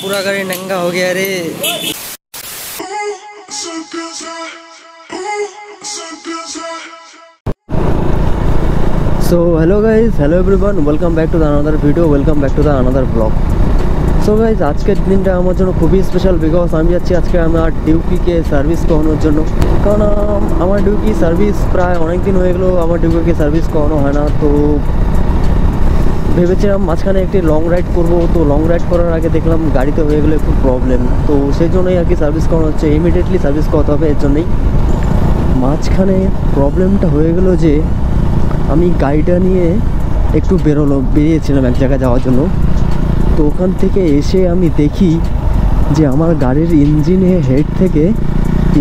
पूरा गाड़ी नंगा हो गया रे। So hello guys, hello everyone, welcome back to the another video, welcome back to the another blog. So guys আজকের দিনটা আমার জন্য খুবই স্পেশাল, বিকজ আমি যাচ্ছি আজকে আমার ডিউকিকে সার্ভিস করানোর জন্য। কারণ আমার ডিউকি সার্ভিস প্রায় অনেক দিন হয়ে গেলো আমার ডিউকিকে সার্ভিস করানো হয় না। তো ভেবেছিলাম মাঝখানে একটি লং রাইড করবো। তো লং রাইড করার আগে দেখলাম গাড়িতে হয়ে গেলো একটু প্রবলেম, তো সেই জন্যই আর কি সার্ভিস করানো হচ্ছে। ইমিডিয়েটলি সার্ভিস করাতে হবে, এর জন্যই। মাঝখানে প্রবলেমটা হয়ে গেলো যে আমি গাড়িটা নিয়ে একটু বেরিয়েছিলাম এক জায়গায় যাওয়ার জন্য। তো ওখান থেকে এসে আমি দেখি যে আমার গাড়ির ইঞ্জিনের হেড থেকে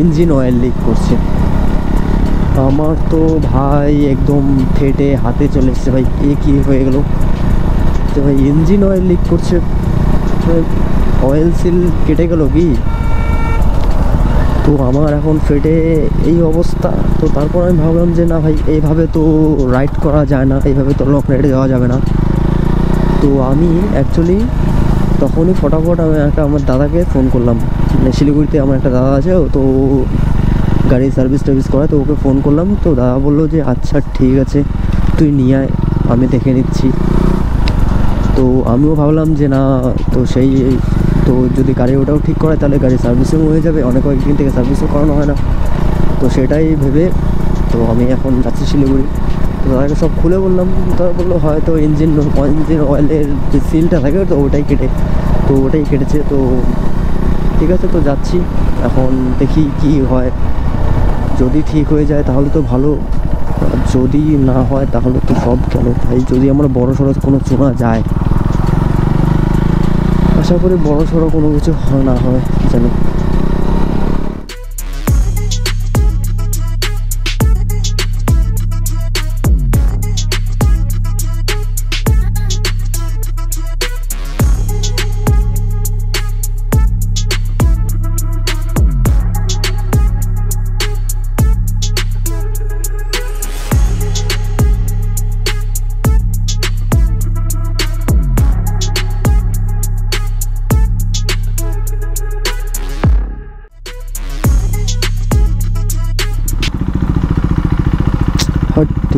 ইঞ্জিন অয়েল লিক করছে। আমার তো ভাই একদম ফেটে হাতে চলে এসছে। ভাই এ কী হয়ে গেল? তো ভাই ইঞ্জিন অয়েল লিক করছে, অয়েল সিল কেটে গেল কি? তো আমার এখন ফেটে এই অবস্থা। তো তারপর আমি ভাবলাম যে না ভাই, এইভাবে তো রাইড করা যায় না, এইভাবে তো লং রাইডে যাওয়া যাবে না। তো আমি অ্যাকচুয়ালি তখনই ফটাফট আমি আমার দাদাকে ফোন করলাম। মানে শিলিগুড়িতে আমার একটা দাদা আছে, তো গাড়ি সার্ভিস টার্ভিস করা, তো ওকে ফোন করলাম। তো দাদা বললো যে আচ্ছা ঠিক আছে, তুই নিয়ে আয়, আমি দেখে নিচ্ছি। তো আমিও ভাবলাম যে না, তো সেই তো যদি গাড়ি ওটাও ঠিক করে তাহলে গাড়ি সার্ভিসিং হয়ে যাবে, অনেক কয়েকদিন থেকে সার্ভিসও করানো হয় না। তো সেটাই ভেবে তো আমি এখন যাচ্ছি শিলিগুড়ি। তো দাদাকে সব খুলে বললাম। তারা বললো হয়তো ইঞ্জিন অয়েলের যে সিলটা থাকে তো ওটাই কেটেছে। তো ঠিক আছে, তো যাচ্ছি এখন, দেখি কি হয়। যদি ঠিক হয়ে যায় তাহলে তো ভালো, যদি না হয় তাহলে তো সব গেল ভাই। যদি আমার বড় সড়ো কোনো চোনা যায়, আশা করি বড় সড়ো কোনো কিছু না হয় যেন।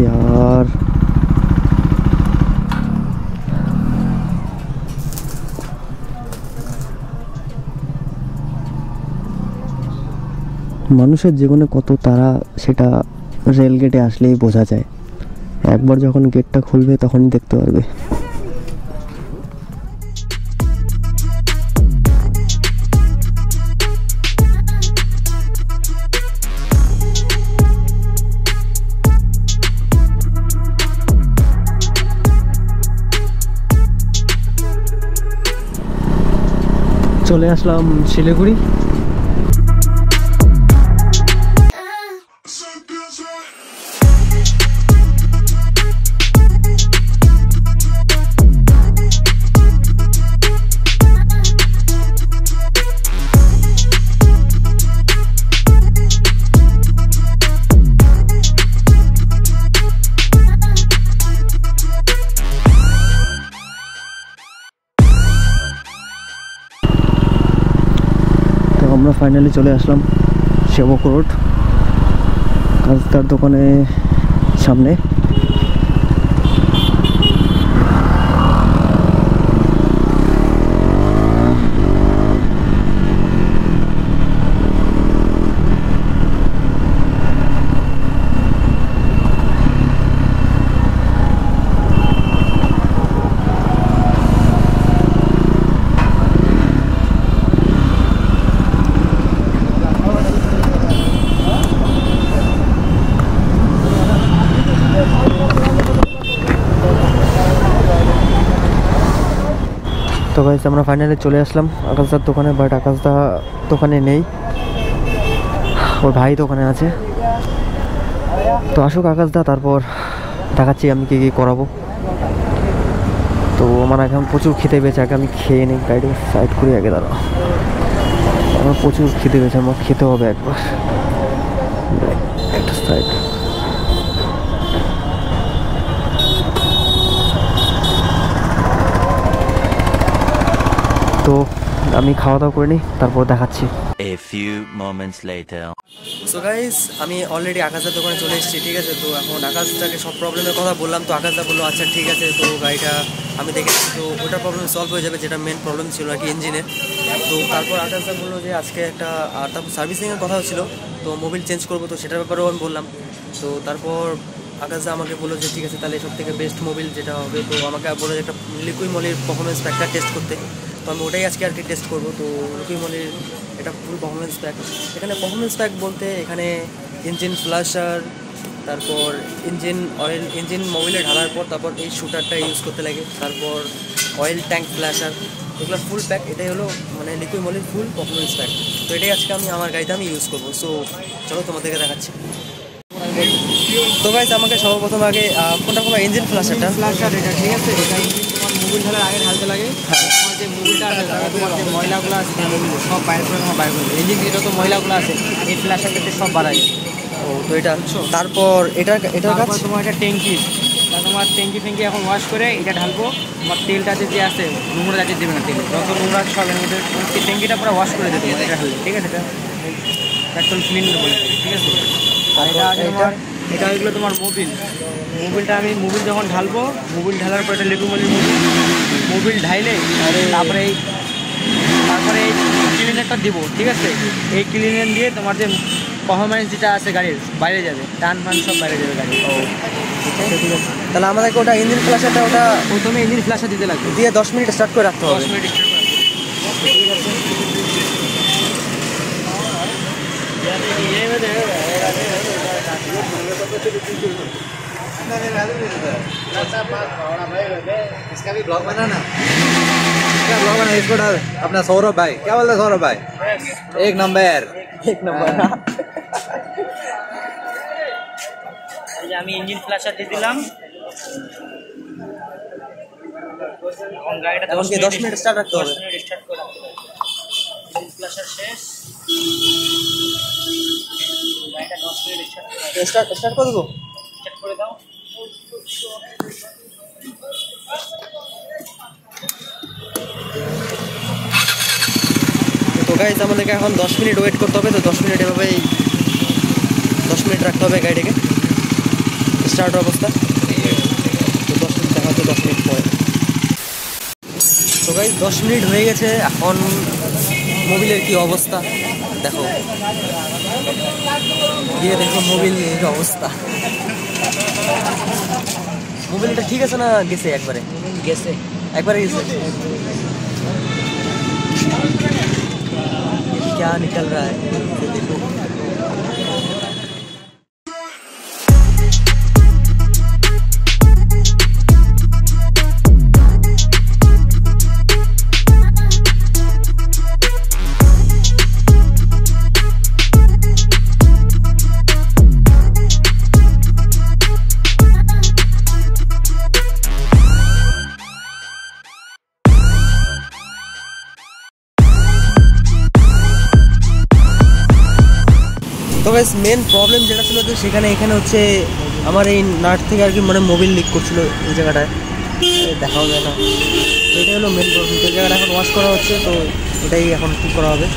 यार মানুষের জীবনে কত তারা, সেটা রেল গেটে আসলেই বোঝা যায়। একবার যখন গেটটা খুলবে তখনই দেখতে পারবে। চলে আসলাম শিলিগুড়ি। আমরা ফাইনালি চলে আসলাম সেবক রোড, কাজদার দোকানের সামনে। তো গাইস আমরা ফাইনালি চলে আসলাম আকাশদার দোকানে, বাট আকাশদা দোকানে নেই, ওর ভাই দোকানে আছে। তো আসুক আকাশদা, তারপর দেখাচ্ছি আমি কী কী করাবো। তো আমার এখন প্রচুর খেতে পেয়েছে, আগে আমি খেয়ে নিই, গাড়িটা সাইড করি আগে। দাঁড়া, আমার প্রচুর খেতে পেয়েছে, আমার খেতে হবে একবার, একটা সাইড। তো আমি খাওয়া দাওয়া করে নিই, তারপর দেখাচ্ছি। A few moments later. So guys, আমি অলরেডি আকাশদার দোকানে চলে এসেছি, ঠিক আছে। তো এখন আকাশদাকে সব প্রবলেমের কথা বললাম, তো আকাশদা বললো আচ্ছা ঠিক আছে, তো গাড়িটা আমি দেখেছি, তো ওটার প্রবলেম সলভ হয়ে যাবে, যেটা মেন প্রবলেম ছিল আর কি ইঞ্জিনের। তো তারপর আকাশদা বললো যে আজকে একটা, আর তারপর সার্ভিসিংয়ের কথা হচ্ছিলো, তো মোবিল চেঞ্জ করবো, তো সেটার ব্যাপারেও আমি বললাম। তো তারপর আকাশদা আমাকে বললো যে ঠিক আছে, তাহলে সব থেকে বেস্ট মোবিল যেটা হবে, তো আমাকে বললো যে একটা লিকুইড মলির পারফরমেন্স প্যাকটা টেস্ট করতে। তো আমি ওটাই আজকে আর কি টেস্ট করবো। তো লিকুইড মলির এটা ফুল পারফরমেন্স প্যাক। এখানে পারফরমেন্স প্যাক বলতে এখানে ইঞ্জিন ফ্লাশার, তারপর ইঞ্জিন অয়েল, ইঞ্জিন মোবিলে ঢালার পর তারপর এই শুটারটা ইউজ করতে লাগে, তারপর অয়েল ট্যাঙ্ক ফ্লাশার, এগুলো ফুল প্যাক। এটাই হলো মানে লিকুইড মলির ফুল পারফরমেন্স প্যাক। তো এটাই আজকে আমি আমার গাড়িতে আমি ইউজ করবো। সো চলো তোমাদেরকে দেখাচ্ছি। তো গাইস, আমাকে সর্বপ্রথম আগে কোনটা কোনো ইঞ্জিন ফ্লাশারটা, এটা ঠিক আছে। এটা তোমার মোবিল ঢালার আগে ঢালতে লাগে। তোমার যে মোবিলটা আছে তারা তোমার যে ময়লাগুলো আছে সব বাইরে করে তোমার বাইরে করে ইঞ্জিন থেকে যত ময়লাগুলো আছে এই ফ্ল্যাশের ক্ষেত্রে সব বাড়ায়। ও তো এটা, তারপর এটার তারপর তোমার এটা ট্যাঙ্কি, তোমার ট্যাঙ্কি এখন ওয়াশ করে এটা ঢালবো। তোমার তেলটাতে যে আছে নোংরা যাতে দেবে না, তেল যত নোংরা সব এর মধ্যে ট্যাঙ্কিটা পুরো ওয়াশ করে দেবে এটা ঢাললে, ঠিক আছে। এটা পেট্রোল ক্লিন বলে, ঠিক আছে। আর এটা আছে তোমার, এটা হয়ে গেলো তোমার মোবিলটা আমি মোবিল যখন ঢালবো, মোবিল ঢালার পর এটা লিকুইড মলির মোবিল ঢাইলে তারপরে এই ক্লিনারটা দিব, ঠিক আছে। এই ক্লিনার দিয়ে তোমার যে পারফরমেন্স যেটা আছে গাড়ির বাইরে যাবে, টান ফান সব বাইরে যাবে গাড়ি। ঠিক আছে, তাহলে আমাদেরকে ওটা ইঞ্জিন ফ্লাশারটা ওটা প্রথমে ইঞ্জিন ফ্ল্যাশার দিতে লাগবে, দিয়ে 10 মিনিট স্টার্ট করে রাখতে হবে। 10 মিনিট স্টার্ট করে রাখতে হবে, ঠিক আছে। इसका भी ब्लॉग बनाना, इसका ब्लॉग बना, इसको डाल अपना सौरभ भाई। क्या बोलते हैं सौरभ भाई? एक नंबर। আমি ইঞ্জিন ফ্ল্যাশার দিয়ে দিলাম। এখন গাড়িটা 10 মিনিট স্টার্ট রাখতে হবে। 10 মিনিট স্টার্ট করে রাখতে হবে। ইঞ্জিন ফ্ল্যাশার শেষ, গাড়িটা 10 মিনিট স্টার্ট করে দেবো। স্টার্ট করে দাও। তো গাইস, আমাদেরকে এখন 10 মিনিট ওয়েট করতে হবে। তো 10 মিনিট এভাবেই 10 মিনিট রাখতে হবে গাড়িটাকে স্টার্ট অবস্থা। তো 10 মিনিট দেখা হচ্ছে 10 মিনিট পরে। তো গাইস, 10 মিনিট হয়ে গেছে। এখন মোবিলের কি অবস্থা দেখো, গিয়ে দেখো মোবিলের অবস্থা। মোবিলটা ঠিক আছে না গেছে? একবারে গেছে। क्या निकल रहा है देखो। তো গাইস, মেন প্রবলেম যেটা ছিল যে এখানে হচ্ছে আমার এই নাট থেকে আর কি মানে মোবিল লিক করছিল এই জায়গাটায়, দেখাও যায় না। এটাই হলো মেন প্রবলেম। তো এই জায়গাটা এখন ওয়াশ করা হচ্ছে, তো এটাই এখন ঠিক করা হবে।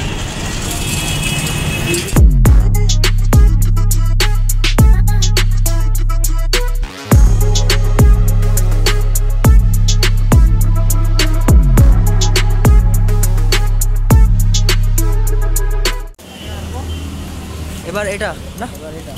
এবার এটা না, এবার এটা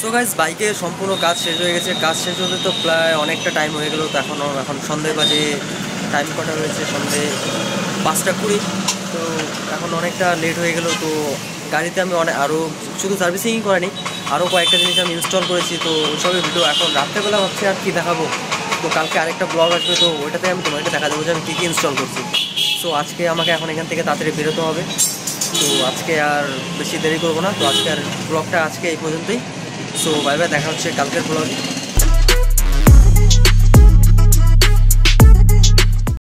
সো গাইস, বাইকের সম্পূর্ণ কাজ শেষ হয়ে গেছে। কাজ শেষ হতে তো প্রায় অনেকটা টাইম হয়ে গেল। তো এখন সন্ধ্যে বাজে, টাইম কটা হয়েছে সন্ধ্যে 5:20। তো এখন অনেকটা লেট হয়ে গেল। তো গাড়িতে আমি আরও শুধু সার্ভিসিংই করিনি, আরও কয়েকটা জিনিস আমি ইনস্টল করেছি। তো ওইসবের ভিডিও এখন রাত্রেবেলা ভাবছি আর কি দেখাবো। তো কালকে আরেকটা ব্লগ আসবে, তো ওইটাতে আমি তোমাকে দেখা দেবো যে আমি কী কী ইনস্টল করছি। সো আজকে আমাকে এখন এখান থেকে তাড়াতাড়ি বেরোতে হবে। তো আজকে আর বেশি দেরি করবো না। তো আজকে আর ব্লগটা আজকে এই পর্যন্তই। সো বাই বাই, দেখা হচ্ছে কালকের ব্লগে।